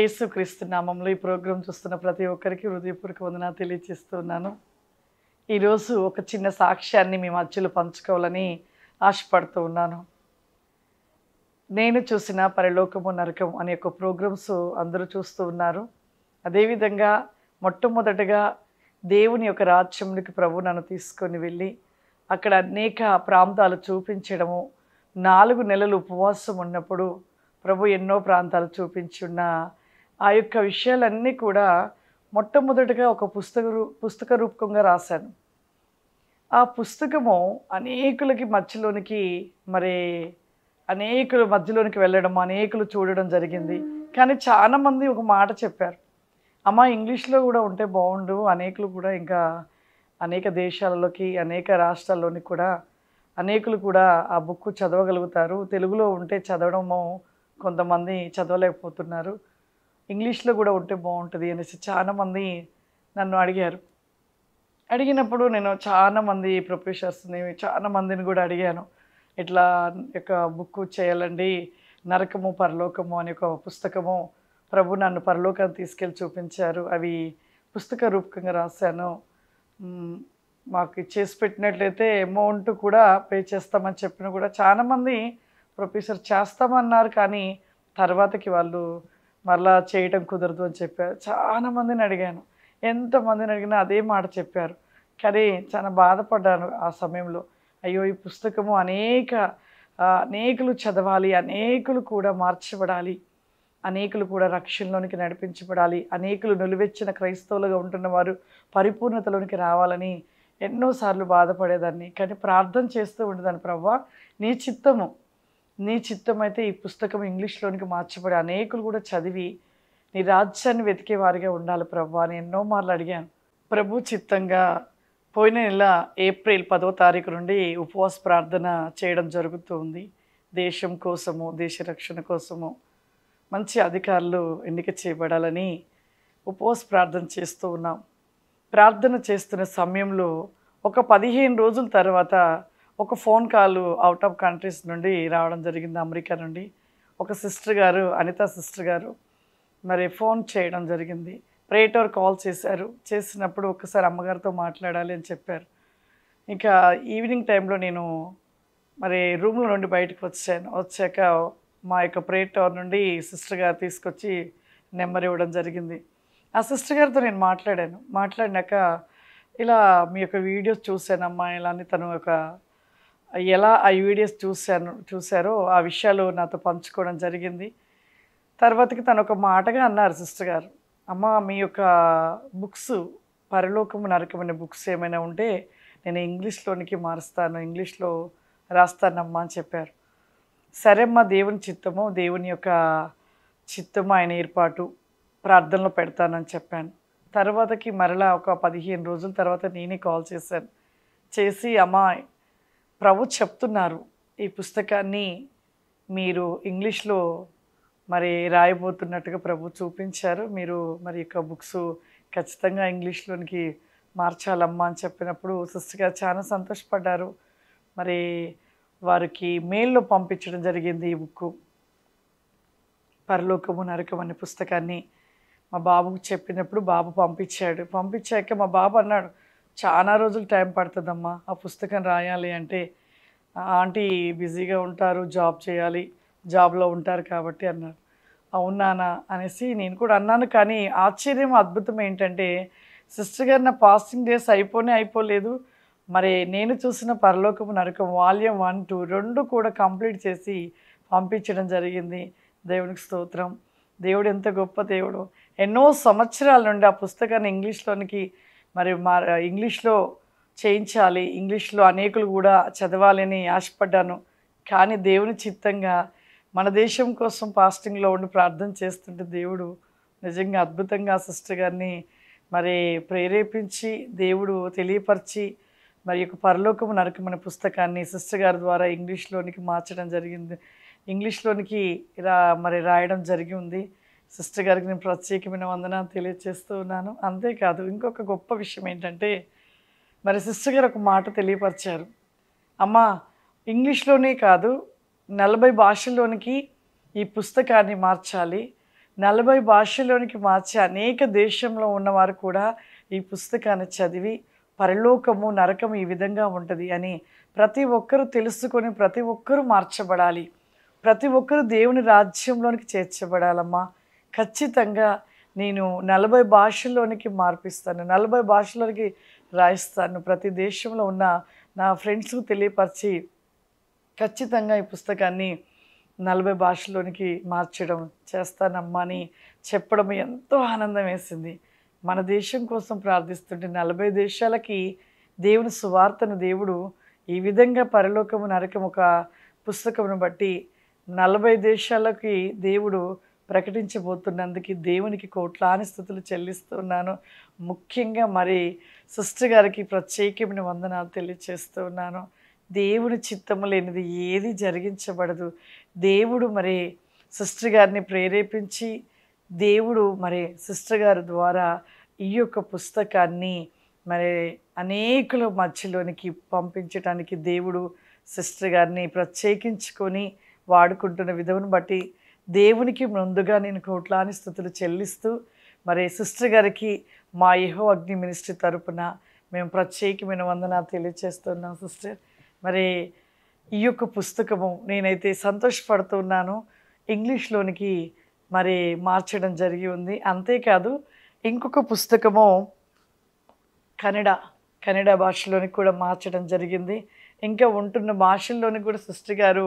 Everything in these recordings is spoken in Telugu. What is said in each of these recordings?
యేసుక్రీస్తు నామంలో ఈ ప్రోగ్రాం చూస్తున్న ప్రతి ఒక్కరికి హృదయపూర్వక వందనాలు తెలియజేస్తున్నాను. ఈరోజు ఒక చిన్న సాక్ష్యాన్ని మీ మధ్యలో పంచుకోవాలని ఆశపడుతూ ఉన్నాను. నేను చూసిన పరలోకము నరకం అనే ఒక ప్రోగ్రామ్స్ అందరూ చూస్తూ ఉన్నారు. అదేవిధంగా మొట్టమొదటగా దేవుని యొక్క రాజ్యంలోకి ప్రభు నన్ను తీసుకొని వెళ్ళి అక్కడ అనేక ప్రాంతాలు చూపించడము, 4 నెలలు ఉపవాసం ఉన్నప్పుడు ప్రభు ఎన్నో ప్రాంతాలు చూపించి ఉన్న ఆ యొక్క విషయాలన్నీ కూడా మొట్టమొదటిగా ఒక పుస్తక రూపకంగా రాశాను. ఆ పుస్తకము అనేకులకి మధ్యలోనికి వెళ్ళడం, అనేకులు చూడడం జరిగింది. కానీ చాలామంది ఒక మాట చెప్పారు, అమ్మ ఇంగ్లీష్లో కూడా ఉంటే బాగుండు, అనేకులు కూడా ఇంకా అనేక దేశాలలోకి అనేక రాష్ట్రాల్లోని కూడా అనేకులు కూడా ఆ బుక్ చదవగలుగుతారు. తెలుగులో ఉంటే చదవడము కొంతమంది చదవలేకపోతున్నారు, ఇంగ్లీష్లో కూడా ఉంటే బాగుంటుంది అనేసి చాలామంది నన్ను అడిగారు. అడిగినప్పుడు నేను చాలామంది ప్రొఫెసర్స్ని చాలామందిని కూడా అడిగాను, ఇట్లా యొక్క బుక్ చేయాలండి, నరకము పరలోకము అనే ఒక పుస్తకము ప్రభు నన్ను పరలోకాన్ని తీసుకెళ్ళి చూపించారు, అవి పుస్తక రూపకంగా రాశాను, మాకు చేసి పెట్టినట్లయితే అమౌంట్ కూడా పే చేస్తామని చెప్పిన కూడా చాలామంది ప్రొఫెసర్ చేస్తామన్నారు. కానీ తర్వాతకి వాళ్ళు మళ్ళా చేయటం కుదరదు అని చెప్పారు. చాలామందిని అడిగాను, ఎంతమందిని అడిగినా అదే మాట చెప్పారు. కానీ చాలా బాధపడ్డాను ఆ సమయంలో. అయ్యో, ఈ పుస్తకము అనేకులు చదవాలి, అనేకులు కూడా మార్చబడాలి, అనేకులు కూడా రక్షణలోనికి నడిపించబడాలి, అనేకులు నిలువెచ్చిన క్రైస్తవులుగా ఉంటున్న వారు పరిపూర్ణతలోనికి రావాలని ఎన్నోసార్లు బాధపడేదాన్ని. కానీ ప్రార్థన చేస్తూ ఉండేదాన్ని, ప్రభువా నీ చిత్తమైతే ఈ పుస్తకం ఇంగ్లీష్లోనికి మార్చబడి అనేకులు కూడా చదివి నీ రాజ్యాన్ని వెతికే వారిగా ఉండాలి ప్రభువా అని ఎన్నో మార్లు అడిగాను. ప్రభు చిత్తంగా పోయిన నెల ఏప్రిల్ 10వ తారీఖు నుండి ఉపవాస ప్రార్థన చేయడం జరుగుతూ ఉంది. దేశం కోసము, దేశ రక్షణ కోసము మంచి అధికారులు ఎన్నిక చేయబడాలని ఉపవాస ప్రార్థన చేస్తూ ఉన్నాం. ప్రార్థన చేస్తున్న సమయంలో ఒక 15 రోజుల తర్వాత ఒక phone call out of countries నుండి రావడం జరిగింది. అమెరికా నుండి ఒక సిస్టర్ గారు, అనితా సిస్టర్ గారు మరి ఫోన్ చేయడం జరిగింది. ప్రేటర్ కాల్ చేశారు. చేసినప్పుడు ఒకసారి అమ్మగారితో మాట్లాడాలి అని చెప్పారు. ఇంకా ఈవినింగ్ టైంలో నేను మరి రూమ్లో నుండి బయటకు వచ్చాక మా యొక్క ప్రేటర్ నుండి సిస్టర్ గారు తీసుకొచ్చి నెంబర్ ఇవ్వడం జరిగింది. ఆ సిస్టర్ గారితో నేను మాట్లాడినాక ఇలా మీ యొక్క వీడియోస్ చూశానమ్మా, ఇలా అని తను ఎలా ఆ వీడియోస్ చూశారో ఆ విషయాలు నాతో పంచుకోవడం జరిగింది. తర్వాతకి తను ఒక మాటగా అన్నారు సిస్టర్ గారు, అమ్మ మీ యొక్క బుక్స్ పరలోకము నరకమైన బుక్స్ ఏమైనా ఉంటే నేను ఇంగ్లీష్లోనికి మారుస్తాను, ఇంగ్లీష్లో రాస్తానమ్మా అని చెప్పారు. సరే అమ్మ, దేవుని చిత్తము, దేవుని యొక్క చిత్తము, ఆయన ఏర్పాటు ప్రార్థనలో పెడతానని చెప్పాను. తర్వాతకి మరలా ఒక 15 రోజుల తర్వాత నేనే కాల్ చేసి అమ్మ ప్రభు చెప్తున్నారు, ఈ పుస్తకాన్ని మీరు ఇంగ్లీష్లో మరి రాయబోతున్నట్టుగా ప్రభు చూపించారు, మీరు మరి యొక్క బుక్స్ ఖచ్చితంగా ఇంగ్లీష్లోనికి మార్చాలమ్మా అని చెప్పినప్పుడు సిస్టర్ గారు చాలా సంతోషపడ్డారు. మరి వారికి మెయిల్లో పంపించడం జరిగింది ఈ బుక్, పరలోకము నరకం అనే పుస్తకాన్ని. మా బాబుకు చెప్పినప్పుడు బాబు పంపించాక మా బాబు అన్నాడు, చాలా రోజులు టైం పడుతుందమ్మా ఆ పుస్తకం రాయాలి అంటే, ఆంటీ బిజీగా ఉంటారు, జాబ్ చేయాలి, జాబ్లో ఉంటారు కాబట్టి అన్నారు. అవునానా అనేసి నేను కూడా అన్నాను. కానీ ఆశ్చర్యం, అద్భుతం ఏంటంటే సిస్టర్ గారు నా పాస్టింగ్ డేస్ అయిపోలేదు, మరి నేను చూసిన పరలోకము నరకం వాల్యూమ్ 1, 2 2 కూడా కంప్లీట్ చేసి పంపించడం జరిగింది. దేవునికి స్తోత్రం. దేవుడు ఎంత గొప్ప దేవుడు. ఎన్నో సంవత్సరాల నుండి ఆ పుస్తకాన్ని ఇంగ్లీష్లోనికి మరి ఇంగ్లీష్లో చేయించాలి, ఇంగ్లీష్లో అనేకులు కూడా చదవాలని ఆశపడ్డాను. కానీ దేవుని చిత్తంగా మన దేశం కోసం ఫాస్టింగ్లో ఉండి ప్రార్థన చేస్తుంటే దేవుడు నిజంగా అద్భుతంగా సిస్టర్ గారిని మరి ప్రేరేపించి దేవుడు తెలియపరిచి మరి యొక్క పరలోకము నరకమైన పుస్తకాన్ని సిస్టర్ గారి ద్వారా ఇంగ్లీష్లోనికి మార్చడం జరిగింది. ఇంగ్లీష్లోనికి రాయడం జరిగి ఉంది. సిస్టర్ గారికి నేను ప్రత్యేకమైన వందనాలు తెలియజేస్తూ ఉన్నాను. అంతేకాదు ఇంకొక గొప్ప విషయం ఏంటంటే, మరి సిస్టర్ గారు ఒక మాట తెలియపరిచారు, అమ్మ ఇంగ్లీష్లోనే కాదు 40 భాషల్లోనికి ఈ పుస్తకాన్ని మార్చాలి, 40 భాషల్లోనికి మార్చి అనేక దేశంలో ఉన్నవారు కూడా ఈ పుస్తకాన్ని చదివి పరలోకము నరకము ఈ విధంగా ఉంటుంది అని ప్రతి ఒక్కరూ తెలుసుకొని ప్రతి ఒక్కరూ మార్చబడాలి, ప్రతి ఒక్కరూ దేవుని రాజ్యంలోనికి చేర్చబడాలమ్మా. ఖచ్చితంగా నేను 40 భాషల్లోనికి మార్పిస్తాను, 40 భాషల్లోనికి రాయిస్తాను. ప్రతి దేశంలో ఉన్న నా ఫ్రెండ్స్కు తెలియపరిచి ఖచ్చితంగా ఈ పుస్తకాన్ని 40 భాషల్లోనికి మార్చడం చేస్తానమ్మా అని చెప్పడం ఎంతో ఆనందం వేసింది. మన దేశం కోసం ప్రార్థిస్తుంటే 40 దేశాలకి దేవుని సువార్తను దేవుడు ఈ విధంగా పరలోకము నరకము ఒక పుస్తకమును బట్టి 40 దేశాలకి దేవుడు ప్రకటించబోతున్నందుకు దేవునికి కోట్లాని స్తుతులు చెల్లిస్తున్నాను. ముఖ్యంగా మరి సిస్టర్ గారికి ప్రత్యేకమైన వందనాలు తెలియజేస్తూ ఉన్నాను. దేవుని చిత్తము లేనిది ఏది జరిగించబడదు. దేవుడు మరి సిస్టర్ గారిని ప్రేరేపించి దేవుడు మరి సిస్టర్ గారి ద్వారా ఈ యొక్క పుస్తకాన్ని మరి అనేకుల మధ్యలోనికి పంపించడానికి దేవుడు సిస్టర్ గారిని ప్రత్యేకించుకొని వాడుకుంటున్న విధమును బట్టి దేవునికి ముందుగా నేను కోట్లాని స్తుతులు చెల్లిస్తూ మరి సిస్టర్ గారికి మా యెహోవా అగ్ని మినిస్ట్రీ తరపున మేము ప్రత్యేకమైన వందనాలు తెలియజేస్తున్నాం. సిస్టర్ మరి ఈ యొక్క పుస్తకము నేనైతే సంతోషపడుతున్నాను. ఇంగ్లీష్లోనికి మరి మార్చడం జరిగి ఉంది. అంతేకాదు ఇంకొక పుస్తకము కన్నడ భాషలోనికి కూడా మార్చడం జరిగింది. ఇంకా ఉంటున్న భాషల్లోని కూడా సిస్టర్ గారు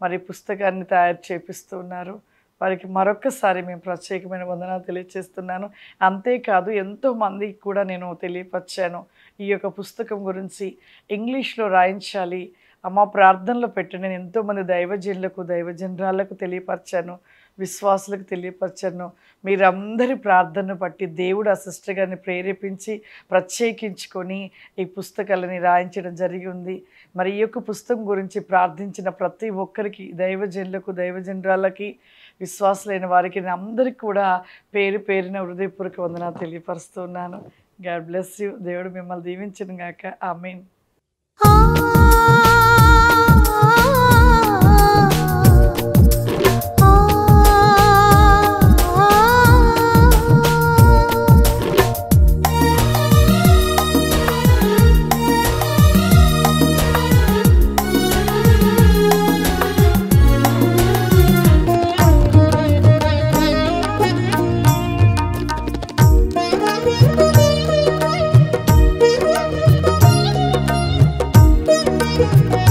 మరి పుస్తకాన్ని తయారు చేపిస్తూ ఉన్నారు. వారికి మరొక్కసారి మేము ప్రత్యేకమైన వందనాలు తెలియజేస్తున్నాను. అంతేకాదు ఎంతోమందికి కూడా నేను తెలియపరిచాను ఈ యొక్క పుస్తకం గురించి. ఇంగ్లీష్లో రాయించాలి అమ్మ ప్రార్థనలో పెట్టి నేను ఎంతోమంది దైవజనులకు దైవజనరాలకు తెలియపరిచాను, విశ్వాసులకు తెలియపరిచాను. మీరందరి ప్రార్థనను బట్టి దేవుడు ఆ సిస్టర్ గారిని ప్రేరేపించి ప్రత్యేకించుకొని ఈ పుస్తకాలని రాయించడం జరిగి ఉంది. మరి ఈ యొక్క పుస్తకం గురించి ప్రార్థించిన ప్రతి ఒక్కరికి దైవజనులకు దైవజనరాలకి విశ్వాసులైన వారికి అందరికీ కూడా పేరు పేరున హృదయపూర్వక వందనాలు తెలియపరుస్తున్నాను. God bless you. దేవుడు మిమ్మల్ని దీవించును గాక. ఆమేన్. Thank you.